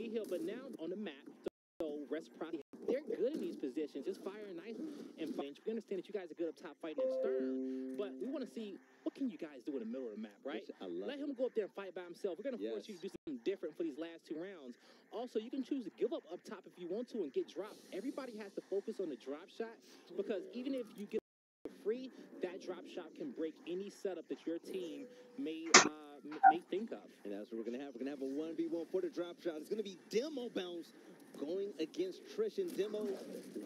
B-Hill, but now on the map, so reciprocity, they're good in these positions. Just fire nice and finch. We understand that you guys are good up top fighting at stern, but we want to see what can you guys do in the middle of the map, right? Let him go up there and fight by himself. We're going to force you to do something different for these last 2 rounds. Also, you can choose to give up top if you want to and get dropped. Everybody has to focus on the drop shot because even if you get free, that drop shot can break any setup that your team may think of. And that's what we're going to have. We're going to have a 1v1 for the drop shot. It's going to be Demo Bounce going against Trish, and Demo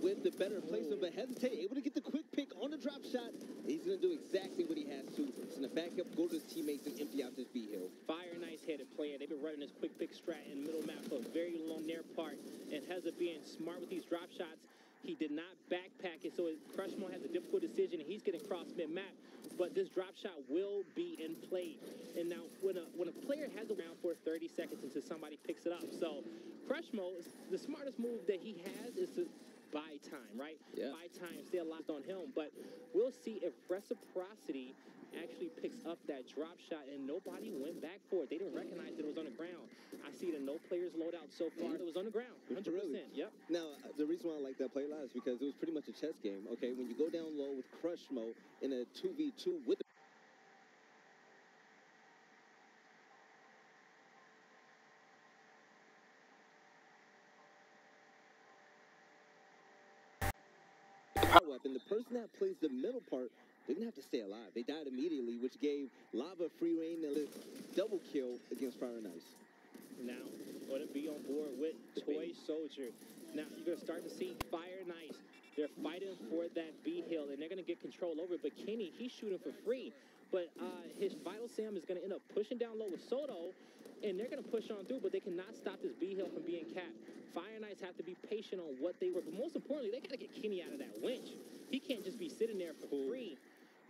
with the better placement, but Hesitate able to get the quick pick on the drop shot. He's going to do exactly what he has to. He's going to back up, go to his teammates, and empty out this B-Hill. Fire nice headed player. They've been running this quick pick strat in middle map for a very long near part, and Heza being smart with these drop shots. He did not backpack it, so Crushmo has a difficult decision, and he's getting cross mid-map. But this drop shot will be in play. And now, when a player has a round for 30 seconds until somebody picks it up, so Crushmo, the smartest move that he has is to buy time, right? Yeah. Buy time, stay locked on him. But we'll see if Reciprocity actually picks up that drop shot, and nobody went back for it. They didn't recognize that it was on the ground. I see that no players loadout so far. It was on the ground, 100%. Really? Yep. Now, the reason why I like that play last is because it was pretty much a chess game, okay? When you go down low with Crushmo in a 2v2 with power weapon, the person that plays the middle part, they're going to have to stay alive. They died immediately, which gave Lava free reign and a double kill against Fire and Ice. Now, going to be on board with Toy Soldier. Now, you're going to start to see Fire and Ice. They're fighting for that B-Hill, and they're going to get control over it. But Kenny, he's shooting for free. But his Vital Sam is going to end up pushing down low with Soto, and they're going to push on through, but they cannot stop this B-Hill from being capped. Fire and Ice have to be patient on what they were. But most importantly, they got to get Kenny out of that winch. He can't just be sitting there for free.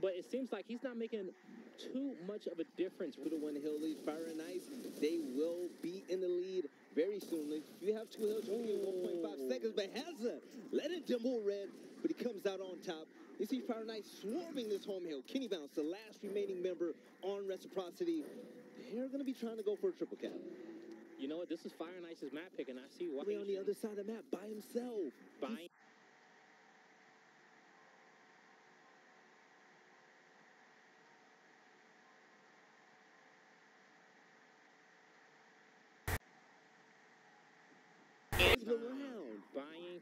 But it seems like he's not making too much of a difference. For the 1 hill lead, Fire and Ice, they will be in the lead very soon. If you have 2 hills, you only 1.5 seconds, but Heza let it demo red, but he comes out on top. You see Fire and Ice swarming this home hill. Kenny Bounce, the last remaining member on Reciprocity. They're going to be trying to go for a triple cap. You know what? This is Fire and Ice's map pick, and I see why. On the other side of the map by himself. Buying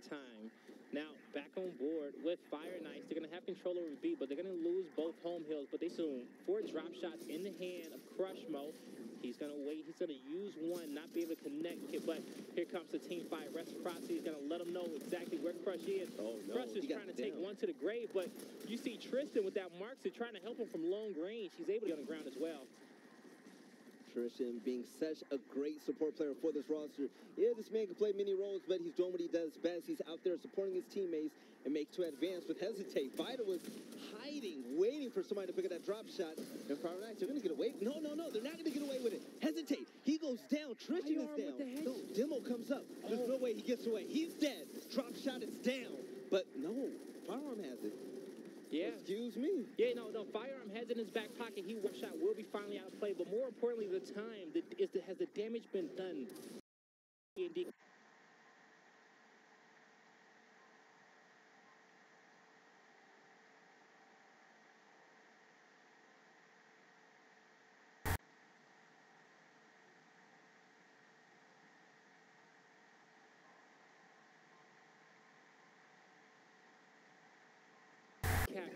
time. Now, back on board with Fire and Ice. They're going to have control over B, but they're going to lose both home hills. But they soon 4 drop shots in the hand of Crushmo. He's going to wait. He's going to use one, not be able to connect it. But here comes the team fight. Reciprocity is going to let them know exactly where Crush is. Oh, no. Crush is trying to take one to the grave, but you see Tristan with that Markster trying to help him from long range. He's able to get on the ground as well. Tristan being such a great support player for this roster. Yeah, this man can play many roles, but he's doing what he does best. He's out there supporting his teammates and make to advance with Hesitate. Vital was hiding, waiting for somebody to pick up that drop shot. And Fire and Ice, they're going to get away. No, they're not going to get away with it. Hesitate. He goes down. Tristan is down. No, Demo comes up. There's no way he gets away. He's dead. Drop shot is down. But no, Firearm has it. Yeah. Excuse me. Yeah, no, Firearm has it in his back pocket. He one shot will be finally out of play. But more importantly, the time, has the damage been done?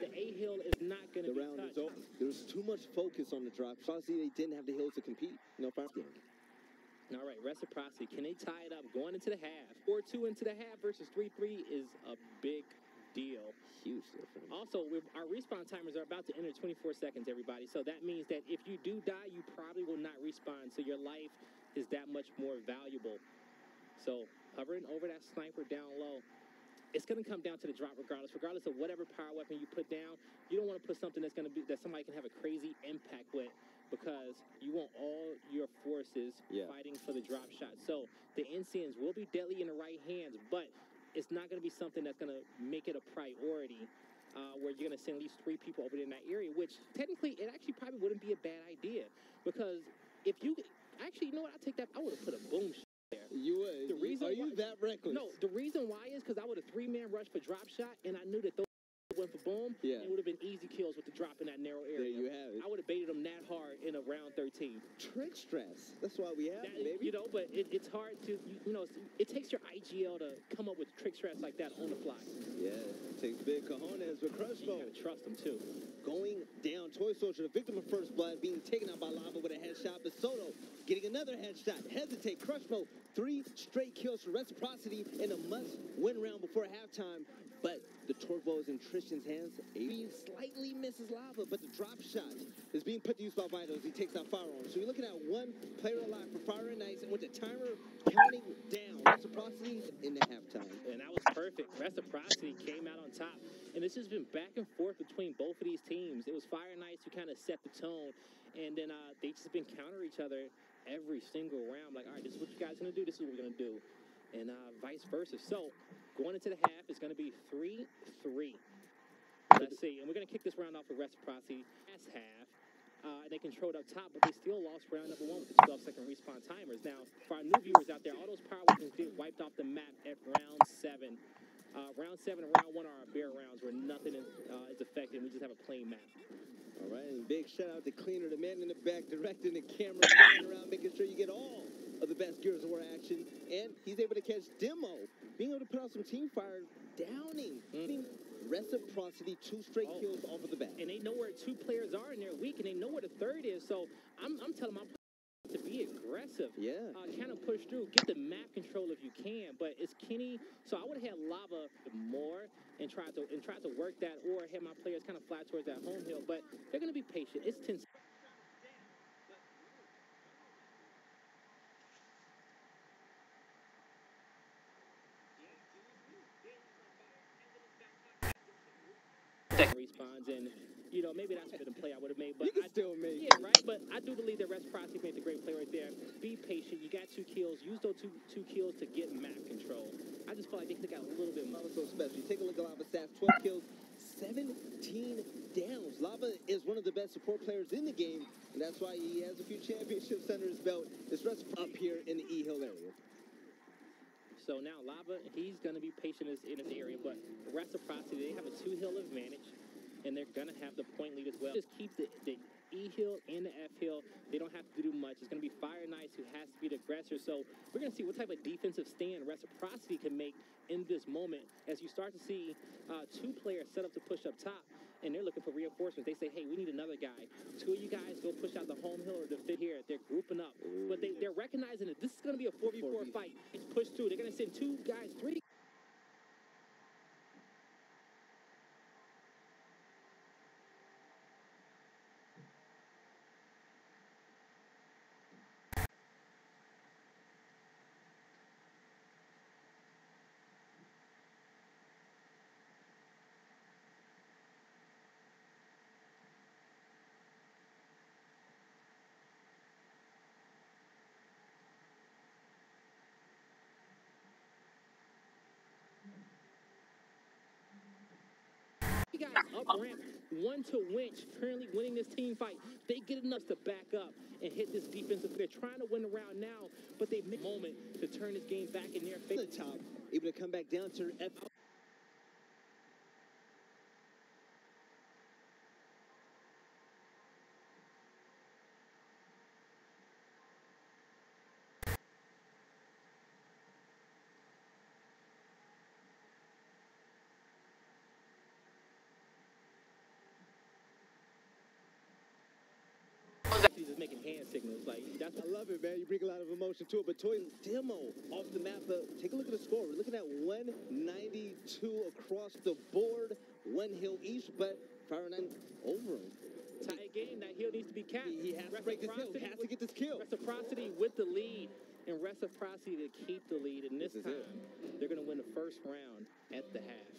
The A-Hill is not going to be round touched. is over. There was too much focus on the drop. Obviously, they didn't have the hills to compete. You know, all right, Reciprocity. Can they tie it up going into the half? 4-2 into the half versus 3-3 is a big deal. Huge difference. Also, our respawn timers are about to enter 24 seconds, everybody. So that means that if you do die, you probably will not respawn. So your life is that much more valuable. So hovering over that sniper down low. It's going to come down to the drop regardless of whatever power weapon you put down. You don't want to put something that somebody can have a crazy impact with, because you want all your forces fighting for the drop shot. So the NCNs will be deadly in the right hands, but it's not going to be something that's going to make it a priority where you're going to send at least 3 people over there in that area, which technically it actually probably wouldn't be a bad idea, because if you actually, you know what, I'll take that. I would have put a boom shot. there. You would. The reason Are you that reckless? No, the reason why is because I would have three-man rushed for drop shot, and I knew that those went for boom. Yeah. It would have been easy kills with the drop in that narrow area. There you have it. I would have baited them that hard in a round 13. Trick stress. That's why we have it, baby. You know, but it's hard to, it takes your IGL to come up with trick stress like that on the fly. Yeah, it takes big cojones with Crushmo. You gotta trust them, too. Going down, Toy Soldier, the victim of first blood, being taken out by Lava with a headshot. But Soto getting another headshot. Hesitate. Crushmo, 3 straight kills for Reciprocity in a must-win round before halftime. But the Torvo is in Tristan's hands. He slightly misses Lava, but the drop shot is being put to use by Vital as he takes out Firearm. So you're looking at one player alive for Fire and Ice, and with the timer counting down, Reciprocity in the halftime. And that was perfect. Reciprocity came out on top. And this has been back and forth between both of these teams. It was Fire and Ice who kind of set the tone, and then they just been countering each other every single round. Like, all right, this is what you guys are going to do. This is what we're going to do. And vice versa. So going into the half, it's going to be 3-3. Let's see. And we're going to kick this round off with Reciprocity. Last half, they controlled up top, but they still lost round number 1 with the 12-second respawn timers. Now, for our new viewers out there, all those power weapons get wiped off the map at round 7. Round 7 and round 1 are our bare rounds where nothing is affected. We just have a plain map. All right, and big shout out to Cleaner, the man in the back, directing the camera, flying around, making sure you get all of the best Gears of War action. And he's able to catch Demo, being able to put out some team fire, downing. Reciprocity, 2 straight kills off of the bat. And they know where 2 players are, and they're weak, and they know where the third is. So I'm telling my players to be aggressive. Yeah. Kind of push through. Get the map control if you can. But it's Kenny. So I would have had Lava more and tried to work that, or have my players kind of fly towards that home hill. But they're going to be patient. It's 10 seconds. Respawns, and maybe that's been a play I would have made, but you can still make it. Right. But I do believe that Reciprocity made the great play right there. Be patient. You got 2 kills. Use those two kills to get map control. I just feel like they could have got a little bit more. Lava so special. You take a look at Lava stats: 12 kills, 17 downs. Lava is one of the best support players in the game, and that's why he has a few championships under his belt. This rest up here in the E-Hill area. So now Lava, he's going to be patient in this area, but Reciprocity, they have a 2-hill advantage, and they're going to have the point lead as well. Just keep the E-hill and the F-hill. They don't have to do much. It's going to be Fire and Ice who has to be the aggressor. So we're going to see what type of defensive stand Reciprocity can make in this moment as you start to see 2 players set up to push up top, and they're looking for reinforcements. They say, hey, we need another guy. 2 of you guys go push out the home hill or the fit here. They're grouping up. But they're recognizing that this is going to be a 4v4 fight. It's pushed through. They're going to send 2 guys, 3. Guys up ramp, 1 to winch, currently winning this team fight. They get enough to back up and hit this defensive. They're trying to win the round now, but they make a moment to turn this game back in their favor. The top, able to come back down to F. He's just making hand signals. Like, that's I love it, man. You bring a lot of emotion to it. But Toy Demo off the map. Take a look at the score. We're looking at 192 across the board. 1 hill each, but Fire and Ice over him. Tie game. That hill needs to be capped. He has to break this hill. He has to get this kill. Reciprocity with the lead, and Reciprocity to keep the lead. And this time, they're going to win the first round at the half.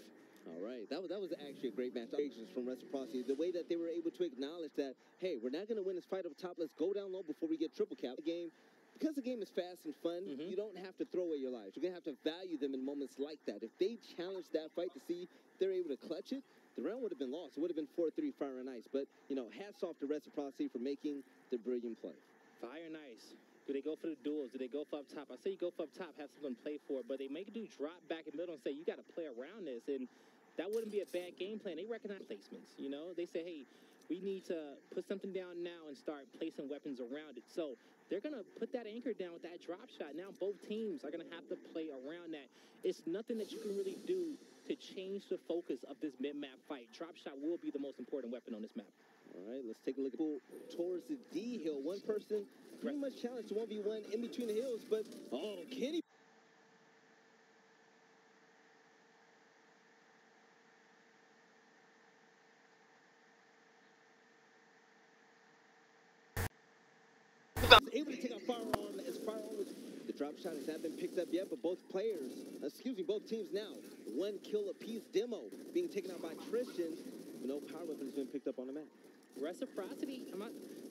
All right, that was actually a great match from Reciprocity. The way that they were able to acknowledge that, hey, we're not going to win this fight up top. Let's go down low before we get triple cap. The game, because the game is fast and fun, you don't have to throw away your lives. You're going to have to value them in moments like that. If they challenge that fight to see if they're able to clutch it, the round would have been lost. It would have been 4-3 Fire and Ice. But, hats off to Reciprocity for making the brilliant play. Fire and Ice Do they go for the duels? Do they go for up top? I say you go for up top, have someone play for it, but they make do drop back in the middle and say you got to play around this, and that wouldn't be a bad game plan. They recognize placements, you know. They say, hey, we need to put something down now and start placing weapons around it. So they're gonna put that anchor down with that drop shot. Now both teams are gonna have to play around that. It's nothing that you can really do to change the focus of this mid-map fight. Drop shot will be the most important weapon on this map. All right, let's take a look towards the D hill. One person pretty much challenged to 1v1 in between the hills, but Kenny. Able to take out Firearm as Firearm was. The drop shot has not been picked up yet, but both teams now. One kill apiece. Demo being taken out by Tristan, but no power weapon has been picked up on the map. Reciprocity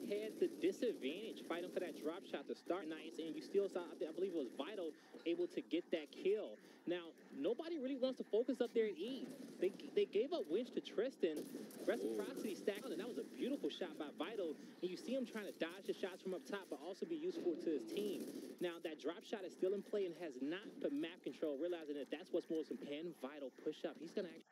had the disadvantage fighting for that drop shot to start nice, and you still saw, I believe it was Vital, able to get that kill. Now, nobody really wants to focus up there at E. They gave up winch to Tristan. Reciprocity stacked on, and that was a beautiful shot by Vital. And you see him trying to dodge the shots from up top, but also be useful to his team. Now, that drop shot is still in play and has not put map control, realizing that that's what's most important. Vital push up. He's going to actually...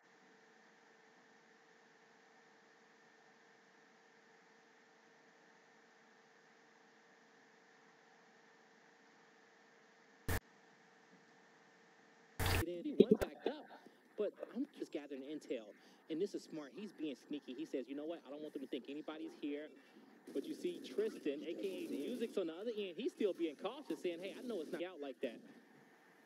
He went back up, but I'm just gathering intel, and this is smart. He's being sneaky. He says, you know what? I don't want them to think anybody's here. But you see Tristan, a.k.a. Music's on the other end. He's still being cautious, saying, hey, I know it's not out like that.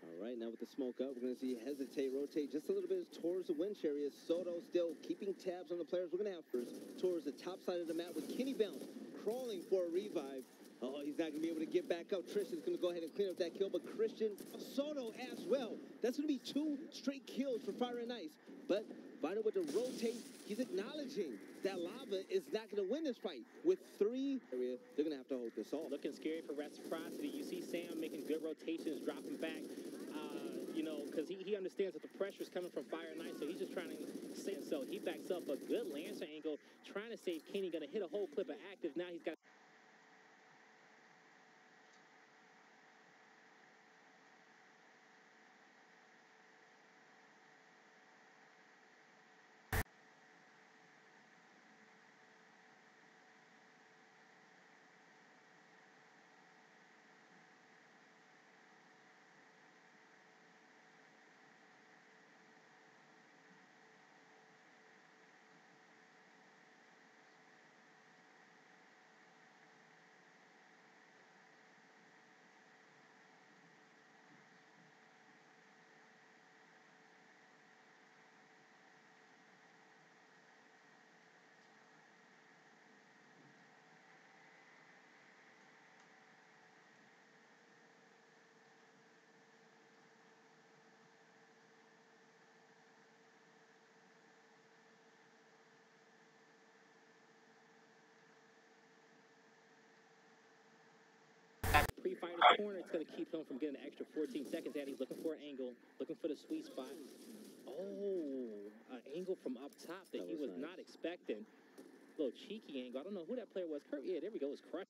All right, now with the smoke up, we're going to see hesitate, rotate just a little bit towards the winch area. Soto still keeping tabs on the players. We're going to have first towards the top side of the map with Kenny Bounce crawling for a revive. Oh, he's not going to be able to get back up. Tristan's going to go ahead and clean up that kill, but Christian Soto as well. That's going to be 2 straight kills for Fire and Ice. But Vital with the rotate, he's acknowledging that Lava is not going to win this fight. With 3 area, they're going to have to hold this off. Looking scary for Reciprocity. You see Sam making good rotations, dropping back, you know, because he understands that the pressure is coming from Fire and Ice, so he's just trying to save. So he backs up a good Lancer angle, trying to save Kenny, going to hit a whole clip of active. Now he's got... Pre-fighter's corner, it's going to keep him from getting an extra 14 seconds out. He's looking for an angle, looking for the sweet spot. Oh, an angle from up top that he was not expecting. A little cheeky angle. I don't know who that player was. Kurt, yeah, there we go. It's Crush.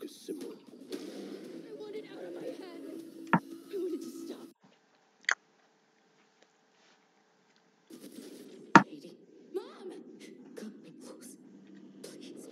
focus, Simone. I want it out of my head. I want it to stop. Katie. Mom! Cut me loose. Please.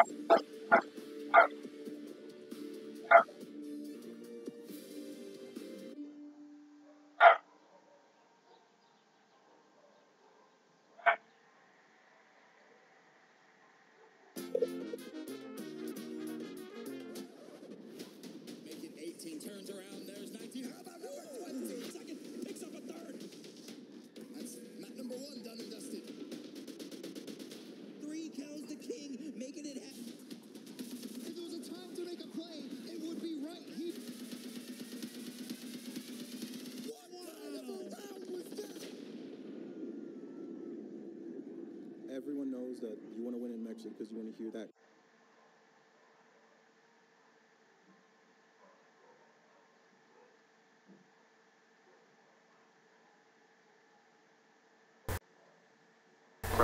Making 18, turns around, there's 19. How about number 20? Second, picks up a third. That's not number one, done and dusted. 3 counts the king, making it happen. If there was a time to make a play, it would be right here. What kind of a round was that? Everyone knows that you want to win in Mexico because you want to hear that.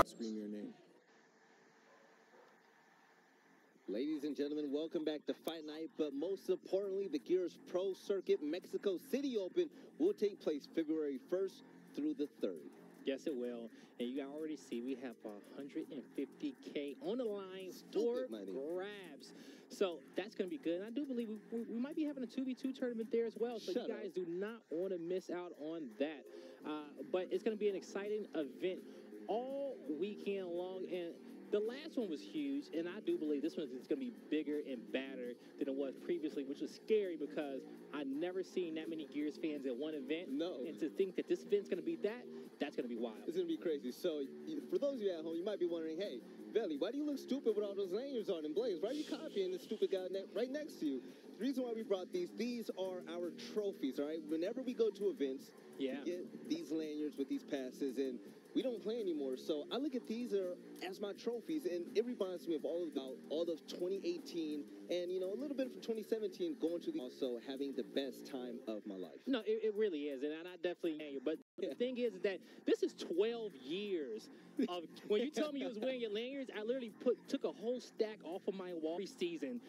Scream your name. Ladies and gentlemen, welcome back to Fight Night, but most importantly, the Gears Pro Circuit Mexico City Open will take place February 1st through the 3rd. Yes, it will. And you can already see we have 150K on the line for grabs. So that's going to be good. And I do believe we might be having a 2v2 tournament there as well. So you guys do not want to miss out on that. But it's going to be an exciting event all weekend long. And the last one was huge, and I do believe this one is going to be bigger and badder than it was previously, which was scary because I never seen that many Gears fans at one event. No. And to think that this event's going to be that's going to be wild. It's going to be crazy. So, for those of you at home, you might be wondering, hey, Belly, why do you look stupid with all those lanyards on and Blaze? Why are you copying this stupid guy right next to you? The reason why we brought these are our trophies, all right? Whenever we go to events, we get these lanyards with these passes, and we don't play anymore. So I look at these as my trophies, and it reminds me of all of 2018 and, a little bit from 2017 going to also having the best time of my life. No, it really is, and I definitely hear you. But the thing is that this is 12 years of when you told me you was wearing your lanyards, I literally took a whole stack off of my wall every season.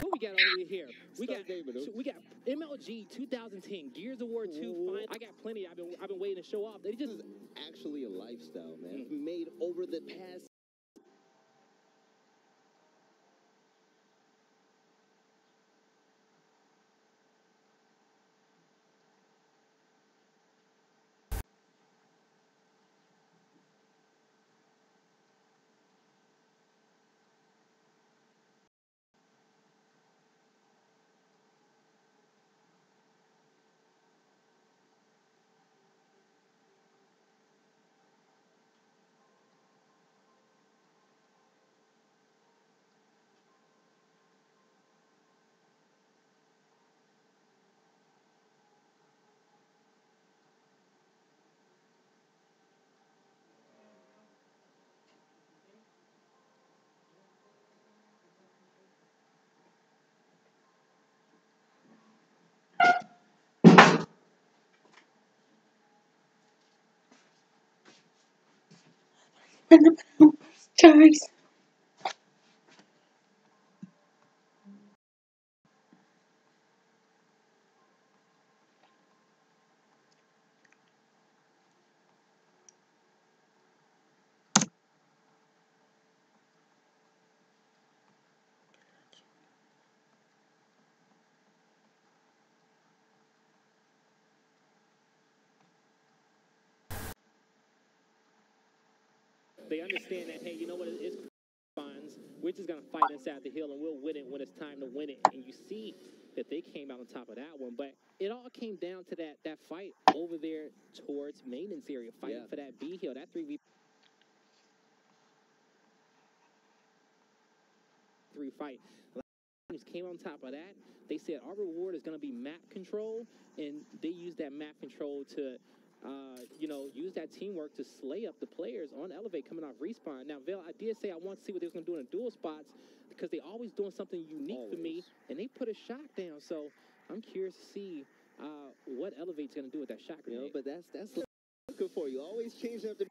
What we got over here? We got MLG 2010 Gears of War 2 final. I got plenty. I've been waiting to show off. This is actually a lifestyle, man. Made over the past. Guys. They understand that, hey, you know what? It's funds. we're just going to fight inside the hill and we'll win it when it's time to win it. And you see that they came out on top of that one. But it all came down to that fight over there towards maintenance area, fighting for that B hill, that 3v3 fight. Came on top of that. They said our reward is going to be map control, and they used that map control to, use that teamwork to slay up the players on Elevate coming off respawn. Now, Vel, I did say I want to see what they was going to do in the dual spots because they always doing something unique for me, and they put a shot down. So I'm curious to see what Elevate's going to do with that shot grenade. But that's good for you. Always changing up the.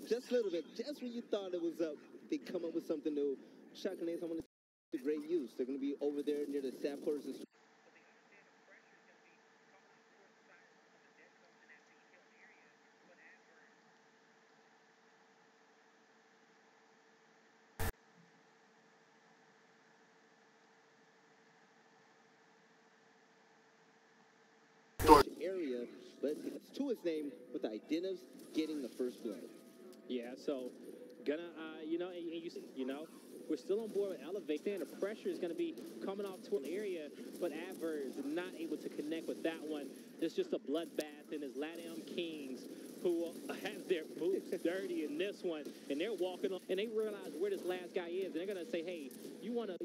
Just a little bit, just when you thought it was up, they come up with something new. Shot grenades, I want to great use. They're going to be over there near the staff quarters. Area, but it's to his name with Identivs getting the first blood. Yeah, so gonna, we're still on board with Elevate. The pressure is going to be coming off to an area, but Adverse not able to connect with that one. It's just a bloodbath, and it's LATAM Kings who have their boots dirty in this one, and they're walking on, and they realize where this last guy is, and they're going to say, hey, you wanna,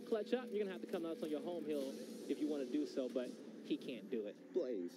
clutch up? You're going to have to come to us on your home hill if you want to do so, but he can't do it. Blaze.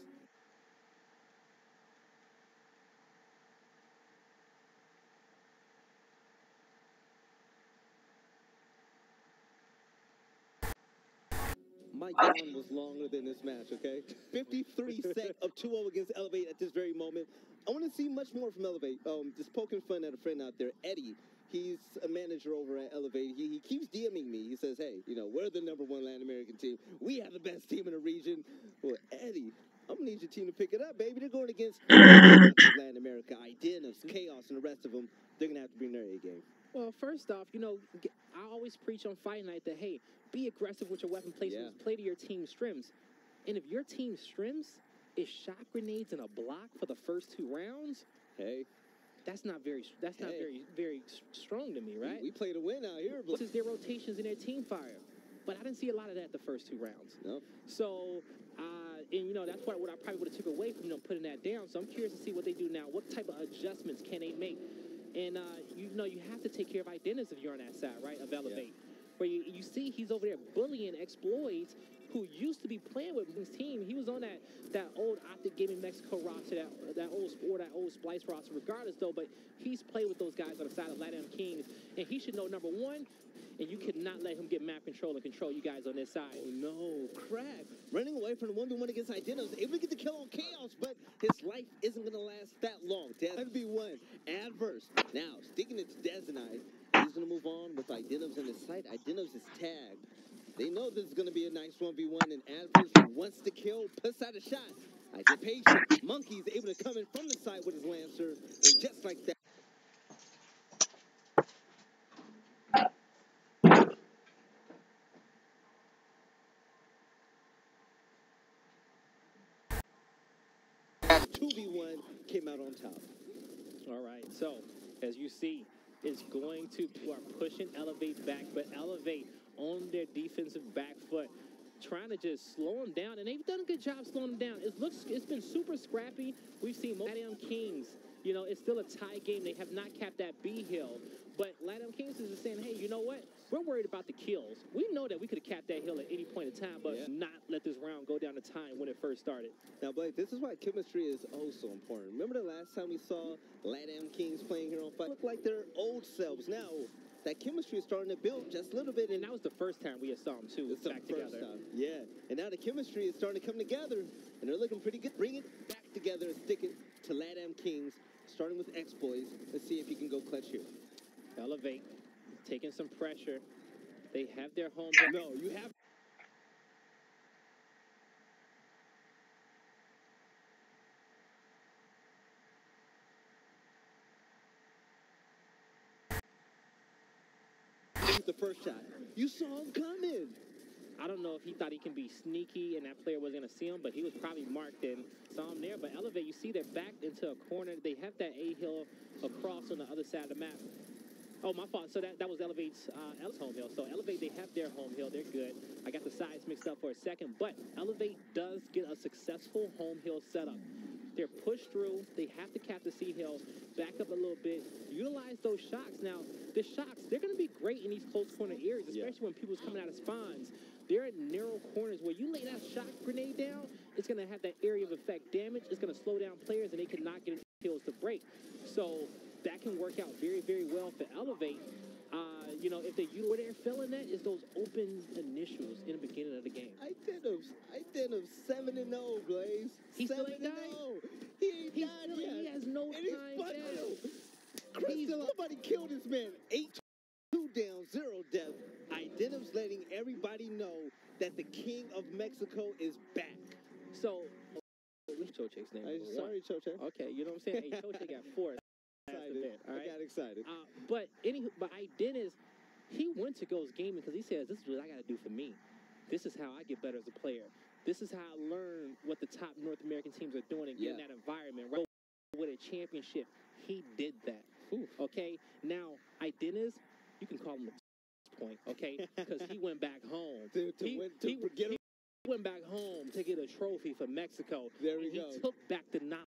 My yawn was longer than this match, okay? 53 set of 2-0 against Elevate at this very moment. I want to see much more from Elevate. Just poking fun at a friend out there, Eddie. He's a manager over at Elevate. He keeps DMing me. He says, hey, we're the #1 Latin American team. We have the best team in the region. Well, Eddie, I'm going to need your team to pick it up, baby. They're going against Latin America, Identivs, Chaos, and the rest of them. They're going to have to bring their A game. Well, first off, I always preach on Fight Night that, hey, be aggressive with your weapon placements. Play to your team's strengths. And if your team's strengths is shot grenades and a block for the first 2 rounds, hey, that's not very strong to me, right? We play to win out here. This is their rotations and their team fire. But I didn't see a lot of that the first 2 rounds. No. So, that's what I probably would have took away from them putting that down. So I'm curious to see what they do now. What type of adjustments can they make? And, you have to take care of Identivs if you're on that side, right, of Elevate. Where you see he's over there bullying Exploits, who used to be playing with his team. He was on that old Optic Gaming Mexico roster, that old Splice roster, regardless, though. But he's played with those guys on the side of LATAM Kings. And he should know, number one, and you could not let him get map control and control you guys on this side. Oh, no. Crap. Running away from the 1v1 against Identivs, able to get the kill on Chaos, but his life isn't going to last that long. That'd be one. Adverse. Now, sticking it to Dezenai. He's going to move on with Identivs in his sight. Identivs is tagged. They know this is going to be a nice 1v1, and Adverse wants to kill, puts out a shot. I get patient. Monkey's able to come in from the side with his Lancer, and just like that. That 2v1 came out on top. All right, so as you see, it's going to pushing Elevate back, but Elevate on their defensive back foot, trying to just slow them down, and they've done a good job slowing them down. It's been super scrappy. We've seen LATAM Kings. It's still a tie game. They have not capped that B hill, but LATAM Kings is saying, hey, you know what? We're worried about the kills. We know that we could have capped that hill at any point in time, but not let this round go down to time when it first started. Now, Blake, this is why chemistry is oh so important. Remember the last time we saw LATAM Kings playing here on Fight? Look like their old selves. Now, that chemistry is starting to build just a little bit. And that was the first time we saw them, too, back together. Yeah, and now the chemistry is starting to come together, and they're looking pretty good. Bring it back together and stick it to LATAM Kings, starting with Exploits. Let's see if you can go clutch here. Elevate, taking some pressure. They have their home. No, you have. the first shot. You saw him coming. I don't know if he thought he can be sneaky and that player was going to see him, but he was probably marked and saw him there. But Elevate, you see they're backed into a corner. They have that A-hill across on the other side of the map. Oh, my fault. So that was Elevate's home hill. So Elevate, they have their home hill. They're good. I got the sides mixed up for a second. But Elevate does get a successful home hill setup. They're pushed through. They have to cap the C hill, back up a little bit, utilize those shocks. Now, the shocks, they're going to be great in these close corner areas, especially when people's coming out of spawns. They're at narrow corners where you lay that shock grenade down, it's going to have that area of effect damage. It's going to slow down players, and they cannot get kills to break. So that can work out very, very well for Elevate. You know, if where they're filling that is those open initials in the beginning of the game. I did him 7-0, Blaze. He still ain't 7-0. He ain't died yet. He has no And time down. Crystal, somebody killed this man. 8-2 down, 0 death. Identim's letting everybody know that the King of Mexico is back. So, what's Choche's name? Sorry, Choche. Okay, you know what I'm saying? Hey, Choche got 4. Excited. All right? I got excited. But Identis, he went to Ghost Gaming because he says, this is what I got to do for me. This is how I get better as a player. This is how I learn what the top North American teams are doing and get in that environment. Right? With a championship, he did that. Ooh. Okay? Now, Identis, you can call him a point, okay? Because he went back home. He went back home to get a trophy for Mexico. There we go. He took back the knowledge.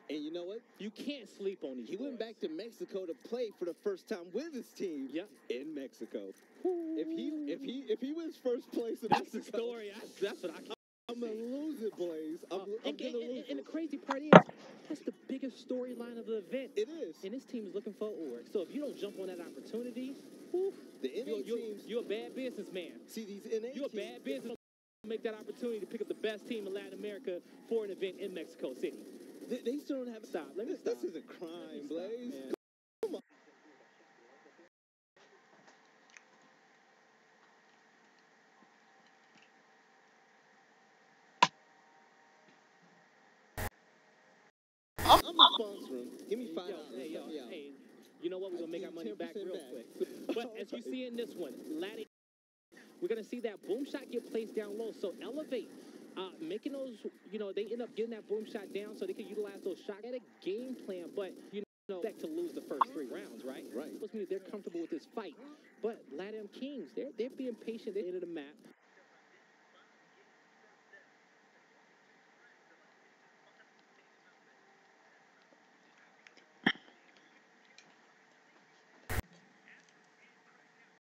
And you know what? You can't sleep on these. He went back to Mexico to play for the first time with his team. In Mexico. If he wins first place in Mexico, the story. That's what I'm gonna lose it, Blaze. I'm gonna lose it. And the crazy part is, that's the biggest storyline of the event. It is. And this team is looking for org. So if you don't jump on that opportunity, the NA teams. You're a bad businessman. See these NA You're teams. a bad businessman. Make that opportunity to pick up the best team in Latin America for an event in Mexico City. They still don't have. Stop. Let me This stop. is a crime, Blaze. Come on. I'm gonna sponsor him. Give me $5. Hey, you know what? We're gonna make our money back real quick. But as you see in this one, Latin, we're gonna see that boom shot get placed down low. So Elevate, making those, they end up getting that boom shot down so they can utilize those shots. They had a game plan, but expect to lose the first 3 rounds, right? Right. Which means they're comfortable with this fight. But Latin Kings, they're being patient. They end of the map.